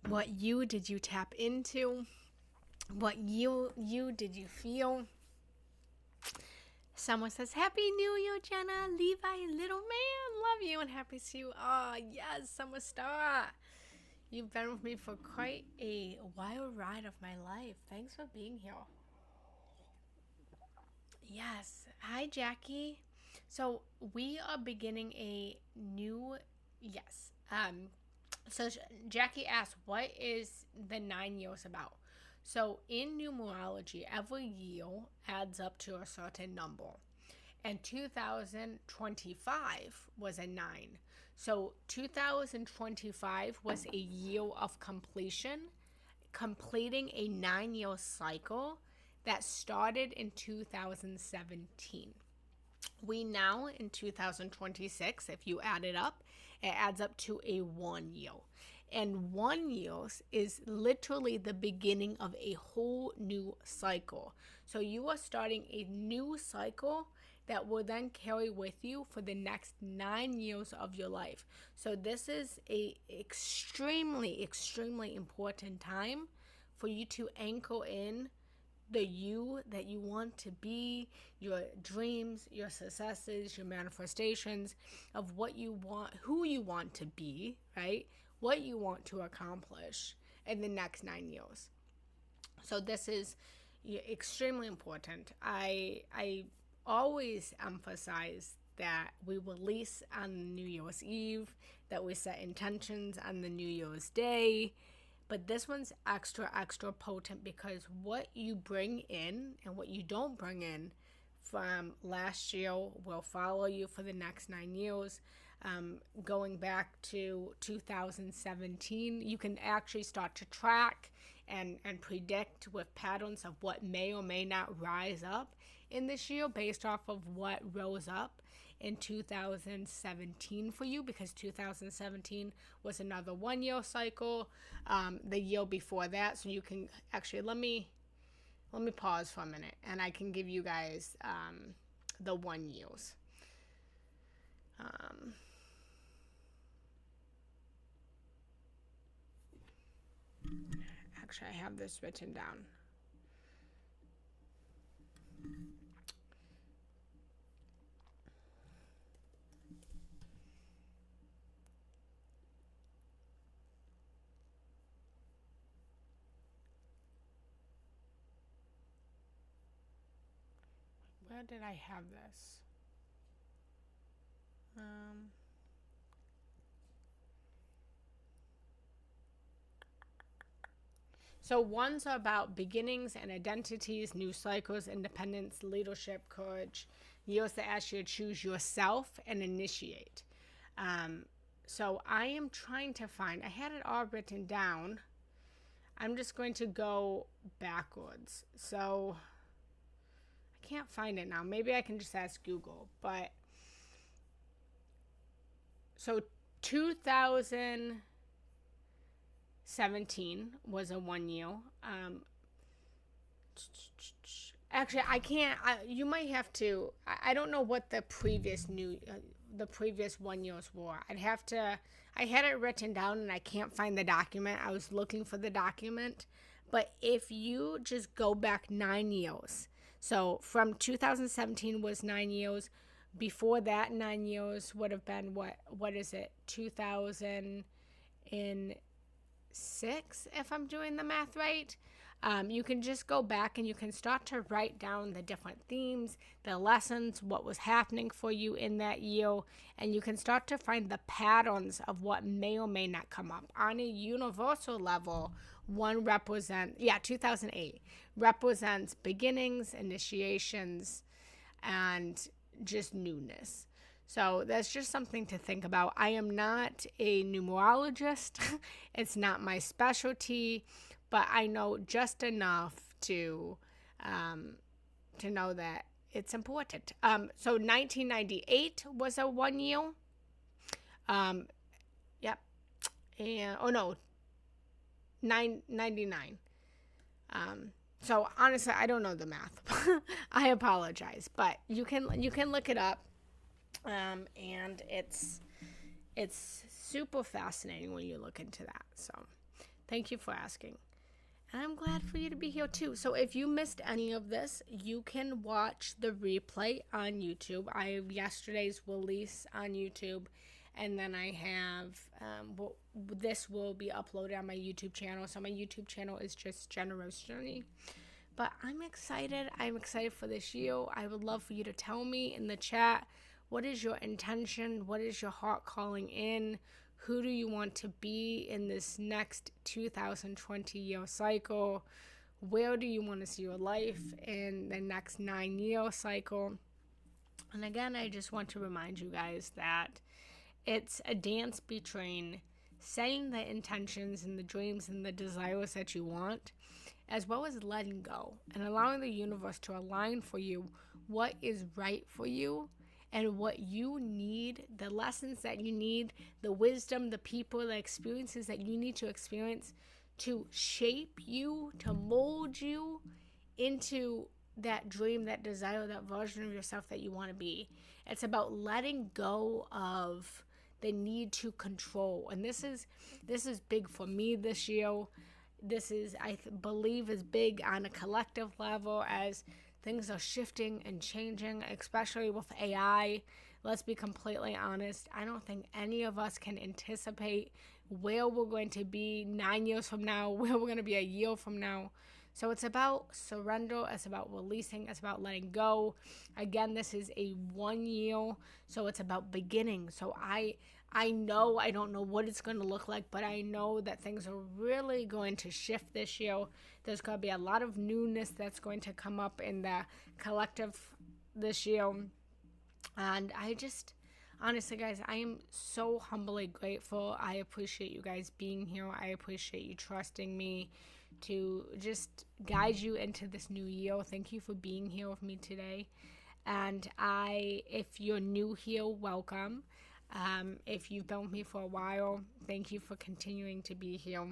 A: What you did you tap into? What you did you feel? Someone says, Happy New Year, Jenna, Levi, little man, love you and happy to see you. Oh, yes, Summer Star. You've been with me for quite a wild ride of my life. Thanks for being here. Yes. Hi, Jackie. So we are beginning a new, yes. So Jackie asked, what is the 9 years about? So in numerology, every year adds up to a certain number. And 2025 was a 9. So 2025 was a year of completion, completing a 9-year cycle that started in 2017. We now, in 2026, if you add it up, it adds up to a 1 year. And 1 year is literally the beginning of a whole new cycle. So you are starting a new cycle that will then carry with you for the next 9 years of your life. So this is a extremely, extremely important time for you to anchor in the you that you want to be, your dreams, your successes, your manifestations of what you want, who you want to be, right? What you want to accomplish in the next 9 years. So this is extremely important. I always emphasize that we release on New Year's Eve, that we set intentions on the New Year's Day. But this one's extra potent because what you bring in and what you don't bring in from last year will follow you for the next 9 years. going back to 2017, you can actually start to track and predict with patterns of what may or may not rise up in this year based off of what rose up in 2017 for you, because 2017 was another 1 year cycle, the year before that. So you can actually, let me pause for a minute and I can give you guys the 1 years. Actually, I have this written down. Where did I have this? So ones are about beginnings and identities, new cycles, independence, leadership, courage. Years that ask you to choose yourself and initiate. So I am trying to find, I had it all written down. I'm just going to go backwards. So I can't find it now. Maybe I can just ask Google. But so 2017 was a 1 year. Actually, I can't. You might have to. I don't know what the previous 1 years were. I'd have to. I had it written down and I can't find the document. I was looking for the document, but if you just go back 9 years, so from 2017 was 9 years. Before that 9 years would have been what is it? 2006, if I'm doing the math right. You can just go back and you can start to write down the different themes, the lessons, what was happening for you in that year, and you can start to find the patterns of what may or may not come up. On a universal level, 2008 represents beginnings, initiations, and just newness. So that's just something to think about. I am not a numerologist. It's not my specialty, but I know just enough to know that it's important. So 1998 was a 1 year. Yep. And 999. So honestly, I don't know the math. I apologize, but you can look it up. And it's super fascinating when you look into that. So thank you for asking. And I'm glad for you to be here too. So if you missed any of this, you can watch the replay on YouTube. I have yesterday's release on YouTube, and then I have this will be uploaded on my YouTube channel. So my YouTube channel is just Generous Journey. But I'm excited. I'm excited for this year. I would love for you to tell me in the chat, what is your intention? What is your heart calling in? Who do you want to be in this next 2020 year cycle? Where do you want to see your life in the next 9 year cycle? And again, I just want to remind you guys that it's a dance between setting the intentions and the dreams and the desires that you want, as well as letting go and allowing the universe to align for you what is right for you and what you need, the lessons that you need, the wisdom, the people, the experiences that you need to experience to shape you, to mold you into that dream, that desire, that version of yourself that you want to be. It's about letting go of the need to control. And this is big for me this year. This is, I believe, is big on a collective level as things are shifting and changing, especially with AI. Let's be completely honest. I don't think any of us can anticipate where we're going to be 9 years from now, where we're going to be a year from now. So it's about surrender. It's about releasing. It's about letting go. Again, this is a 1 year, so it's about beginning. So I know I don't know what it's going to look like, but I know that things are really going to shift this year. There's going to be a lot of newness that's going to come up in the collective this year. And honestly, guys, I am so humbly grateful. I appreciate you guys being here. I appreciate you trusting me to just guide you into this new year. Thank you for being here with me today. And if you're new here, welcome. If you've been with me for a while, thank you for continuing to be here.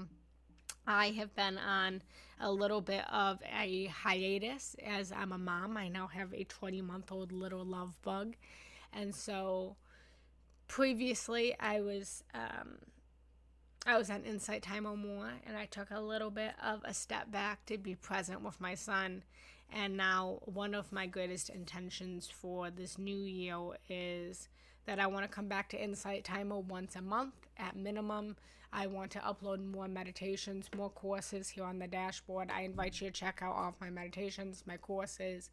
A: I have been on a little bit of a hiatus as I'm a mom. I now have a 20-month-old little love bug. And so previously I was on Insight Time or More, and I took a little bit of a step back to be present with my son. And now, one of my greatest intentions for this new year is that I want to come back to Insight Timer once a month at minimum. I want to upload more meditations, more courses here on the dashboard. I invite you to check out all of my meditations, my courses.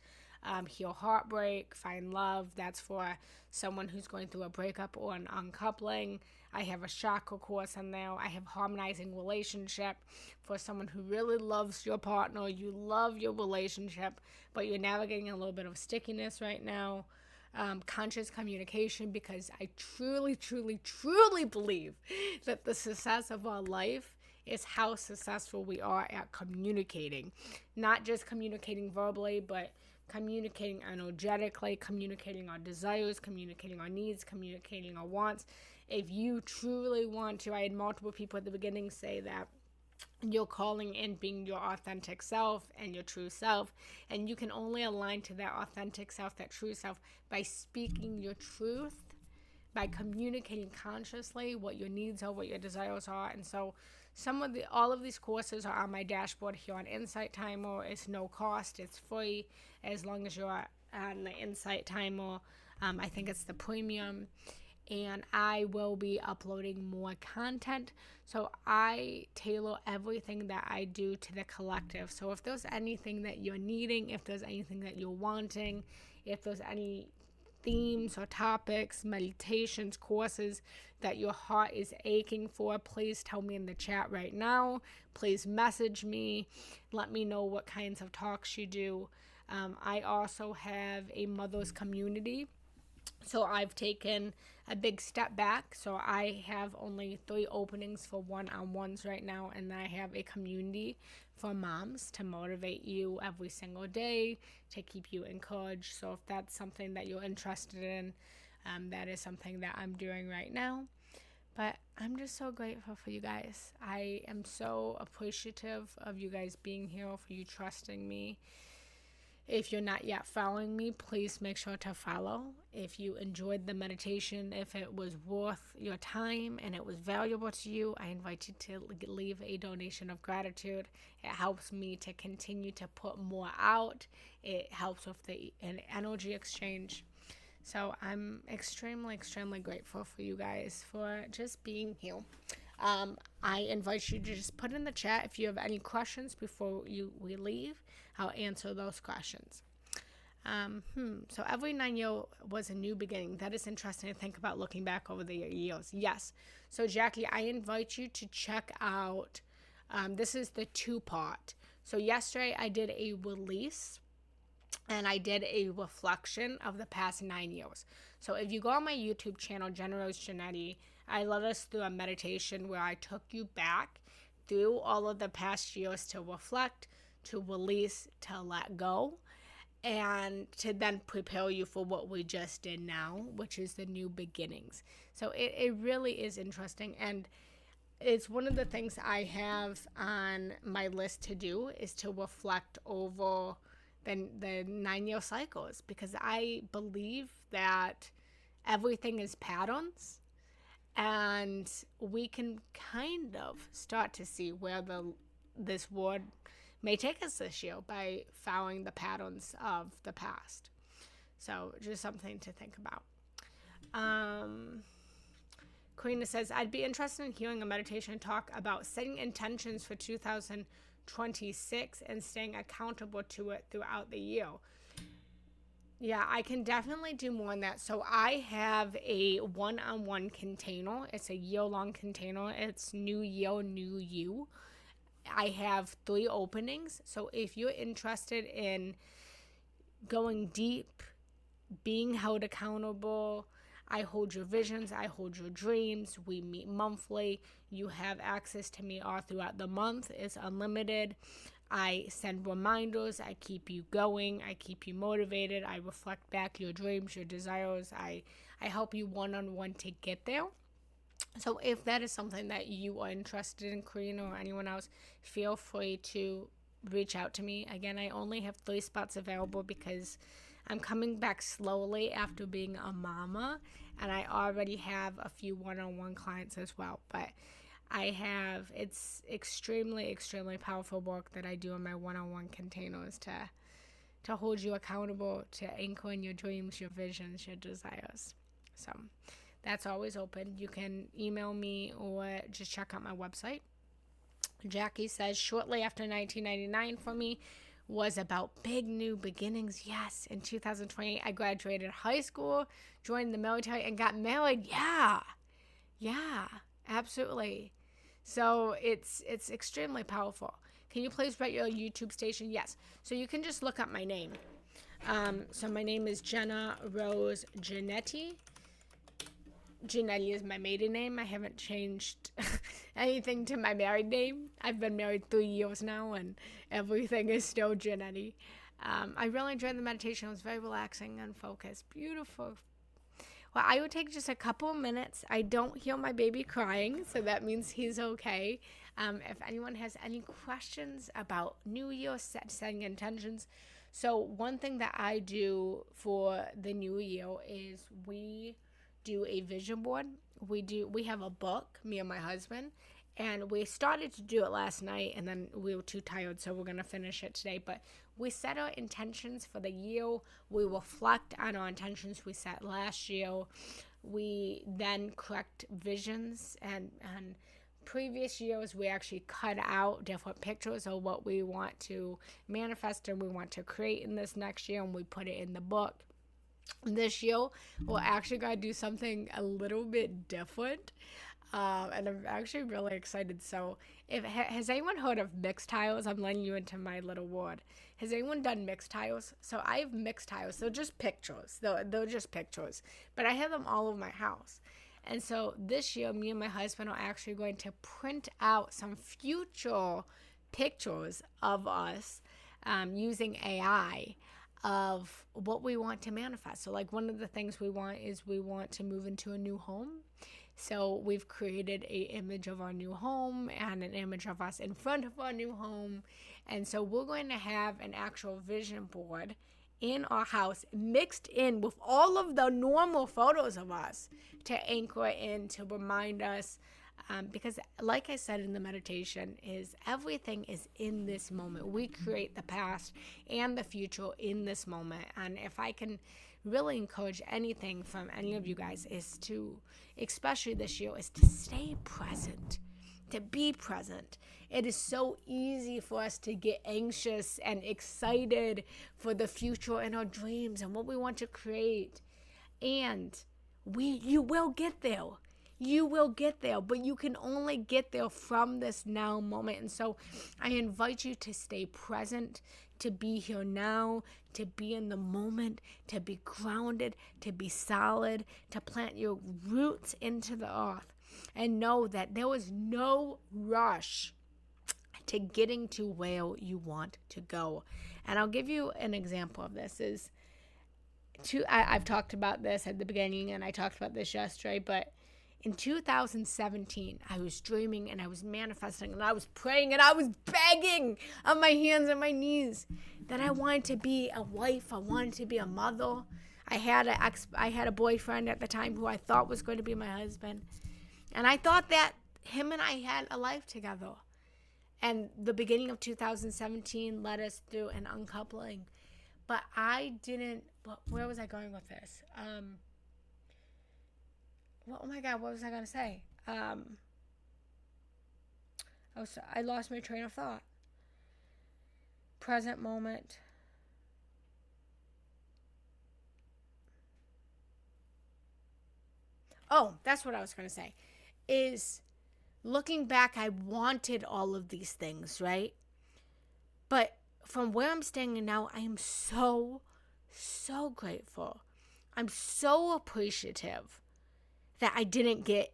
A: Heal heartbreak, find love. That's for someone who's going through a breakup or an uncoupling. I have a chakra course on there. I have harmonizing relationship for someone who really loves your partner. You love your relationship, but you're navigating a little bit of stickiness right now. Conscious communication, because I truly, truly, truly believe that the success of our life is how successful we are at communicating. Not just communicating verbally, but communicating energetically, communicating our desires, communicating our needs, communicating our wants. If you truly want to, I had multiple people at the beginning say that you're calling in being your authentic self and your true self, and you can only align to that authentic self, that true self, by speaking your truth, by communicating consciously what your needs are, what your desires are. And so all of these courses are on my dashboard here on Insight Timer. It's no cost, it's free, as long as you're on the Insight Timer. I think it's the premium. And I will be uploading more content. So I tailor everything that I do to the collective. So if there's anything that you're needing, if there's anything that you're wanting, if there's any themes or topics, meditations, courses that your heart is aching for, please tell me in the chat right now. Please message me. Let me know what kinds of talks you do. I also have a mother's community. So I've taken a big step back. So I have only 3 openings for one-on-ones right now, and I have a community for moms to motivate you every single day, to keep you encouraged. So if that's something that you're interested in, that is something that I'm doing right now. But I'm just so grateful for you guys. I am so appreciative of you guys being here, for you trusting me. If you're not yet following me, please make sure to follow. If you enjoyed the meditation, if it was worth your time and it was valuable to you, I invite you to leave a donation of gratitude. It helps me to continue to put more out. It helps with an energy exchange. So I'm extremely, extremely grateful for you guys for just being here. I invite you to just put in the chat if you have any questions before we leave. I'll answer those questions. So every 9 year was a new beginning. That is interesting to think about, looking back over the years. Yes. So Jackie, I invite you to check out, this is the 2-part. So yesterday I did a release and I did a reflection of the past 9 years. So if you go on my YouTube channel, Generous Janetti, I led us through a meditation where I took you back through all of the past years to reflect, to release, to let go, and to then prepare you for what we just did now, which is the new beginnings. So it really is interesting, and it's one of the things I have on my list to do, is to reflect over the 9-year cycles, because I believe that everything is patterns, and we can kind of start to see where this world may take us this year by following the patterns of the past. So just something to think about. Karina says, I'd be interested in hearing a meditation talk about setting intentions for 2026 and staying accountable to it throughout the year. Yeah, I can definitely do more on that. So I have a one-on-one container. It's a year-long container. It's New Year, New You. I have 3 openings. So if you're interested in going deep, being held accountable, I hold your visions. I hold your dreams. We meet monthly. You have access to me all throughout the month. It's unlimited. I send reminders. I keep you going. I keep you motivated. I reflect back your dreams, your desires. I help you one-on-one to get there. So if that is something that you are interested in, Karina or anyone else, feel free to reach out to me. Again, I only have 3 spots available because I'm coming back slowly after being a mama, and I already have a few one-on-one clients as well. But it's extremely, extremely powerful work that I do in my one-on-one containers to hold you accountable, to anchor in your dreams, your visions, your desires. So that's always open. You can email me or just check out my website. Jackie says, shortly after 1999 for me was about big new beginnings. Yes, in 2020, I graduated high school, joined the military, and got married. Yeah, absolutely. So it's extremely powerful. Can you please write your YouTube station? Yes. So you can just look up my name. So my name is Jenna Rose Giannetti. Giannetti is my maiden name. I haven't changed anything to my married name. I've been married 3 years now, and everything is still Giannetti. I really enjoyed the meditation. It was very relaxing and focused. Beautiful. Well, I would take just a couple of minutes. I don't hear my baby crying, so that means he's okay. If anyone has any questions about New Year, setting intentions. So one thing that I do for the New Year is we do a vision board. We have a book, me and my husband, and we started to do it last night, and then we were too tired, so we're going to finish it today. But we set our intentions for the year. We reflect on our intentions we set last year. We then correct visions, and previous years we actually cut out different pictures of what we want to manifest and we want to create in this next year, and we put it in the book. This year, we're actually going to do something a little bit different, and I'm actually really excited. So, has anyone heard of mixed tiles? I'm letting you into my little world. Has anyone done mixed tiles? So, I have mixed tiles. They're just pictures. They're just pictures, but I have them all over my house. And so, this year, me and my husband are actually going to print out some future pictures of us using AI of what we want to manifest. So like one of the things we want to move into a new home. So we've created an image of our new home and an image of us in front of our new home. And so we're going to have an actual vision board in our house mixed in with all of the normal photos of us to anchor in, to remind us. Because like I said in the meditation, is everything is in this moment. We create the past and the future in this moment. And if I can really encourage anything from any of you guys is to, especially this year, is to stay present, to be present. It is so easy for us to get anxious and excited for the future and our dreams and what we want to create. And you will get there. You will get there, but you can only get there from this now moment. And so I invite you to stay present, to be here now, to be in the moment, to be grounded, to be solid, to plant your roots into the earth, and know that there is no rush to getting to where you want to go. And I'll give you an example of this. I've talked about this at the beginning, and I talked about this yesterday, but in 2017, I was dreaming and I was manifesting and I was praying and I was begging on my hands and my knees that I wanted to be a wife. I wanted to be a mother. I had a boyfriend at the time who I thought was going to be my husband. And I thought that him and I had a life together. And the beginning of 2017 led us through an uncoupling. But I didn't, where was I going with this? Oh my God, what was I going to say? I lost my train of thought. Present moment. Oh, that's what I was going to say. Is looking back, I wanted all of these things, right? But from where I'm standing now, I am so, so grateful. I'm so appreciative that I didn't get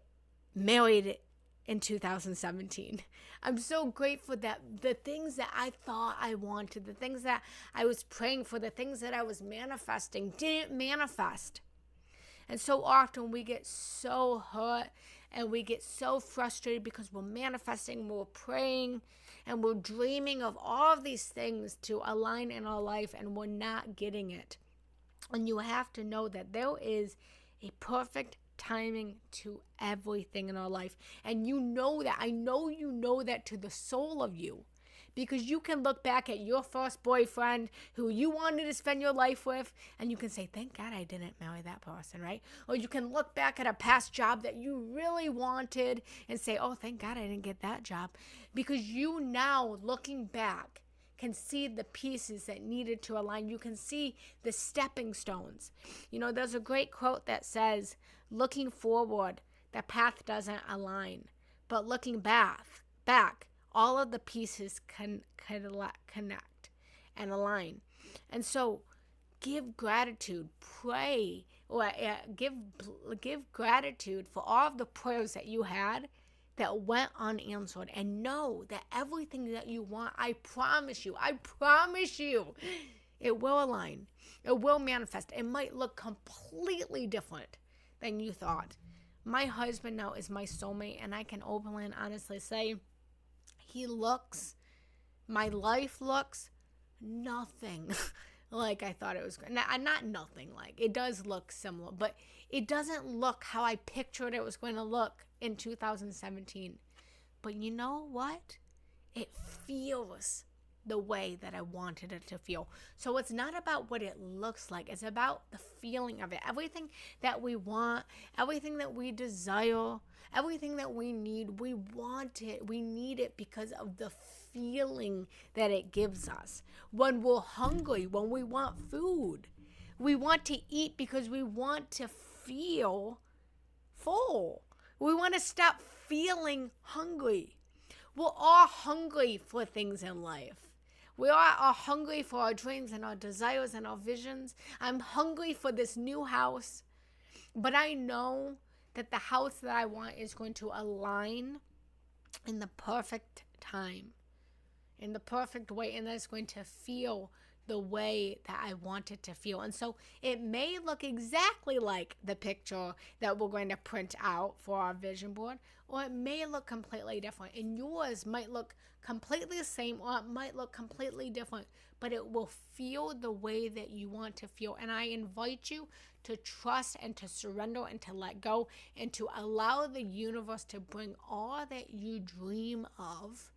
A: married in 2017. I'm so grateful that the things that I thought I wanted, the things that I was praying for, the things that I was manifesting didn't manifest. And so often we get so hurt and we get so frustrated because we're manifesting, we're praying, and we're dreaming of all of these things to align in our life, and we're not getting it. And you have to know that there is a perfect timing to everything in our life. And you know that. I know you know that to the soul of you. Because you can look back at your first boyfriend who you wanted to spend your life with, and you can say, thank God I didn't marry that person, right? Or you can look back at a past job that you really wanted and say, oh, thank God I didn't get that job. Because you now, looking back, can see the pieces that needed to align. You can see the stepping stones. You know, there's a great quote that says, looking forward, the path doesn't align. But looking back, all of the pieces can connect and align. And so give gratitude, pray, or give gratitude for all of the prayers that you had that went unanswered, and know that everything that you want, I promise you, it will align. It will manifest. It might look completely different than you thought. My husband now is my soulmate, and I can openly and honestly say, my life looks nothing like I thought it was going to. Not nothing like. It does look similar, but it doesn't look how I pictured it was going to look in 2017. But you know what? It feels the way that I wanted it to feel. So it's not about what it looks like. It's about the feeling of it. Everything that we want, everything that we desire, everything that we need, we want it. We need it because of the feeling that it gives us. When we're hungry, when we want food, we want to eat because we want to feel full. We want to stop feeling hungry. We're all hungry for things in life. We are hungry for our dreams and our desires and our visions. I'm hungry for this new house. But I know that the house that I want is going to align in the perfect time, in the perfect way, and that it's going to feel the way that I want it to feel. And so it may look exactly like the picture that we're going to print out for our vision board, or it may look completely different. And yours might look completely the same, or it might look completely different, but it will feel the way that you want to feel. And I invite you to trust and to surrender and to let go and to allow the universe to bring all that you dream of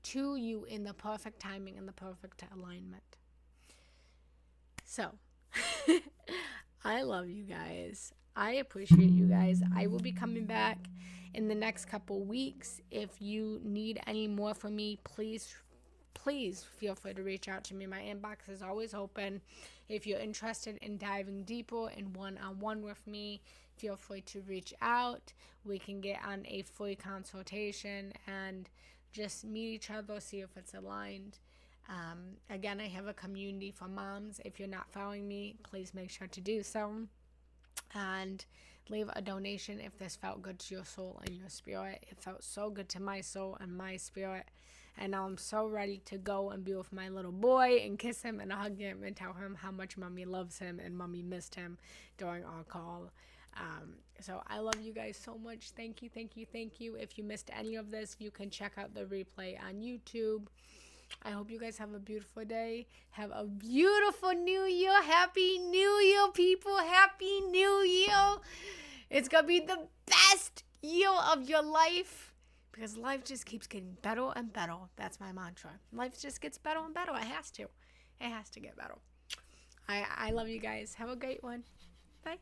A: to you in the perfect timing and the perfect alignment. So, I love you guys. I appreciate you guys. I will be coming back in the next couple weeks. If you need any more from me, please feel free to reach out to me. My inbox is always open. If you're interested in diving deeper and one-on-one with me, feel free to reach out. We can get on a free consultation and just meet each other, see if it's aligned. Again, I have a community for moms. If you're not following me, please make sure to do so. And leave a donation if this felt good to your soul and your spirit. It felt so good to my soul and my spirit. And now I'm so ready to go and be with my little boy and kiss him and hug him and tell him how much mommy loves him and mommy missed him during our call. So I love you guys so much. Thank you. If you missed any of this, you can check out the replay on YouTube. I hope you guys have a beautiful day. Have a beautiful new year. Happy New Year, people. Happy New Year. It's going to be the best year of your life because life just keeps getting better and better. That's my mantra. Life just gets better and better. It has to. It has to get better. I love you guys. Have a great one. Bye.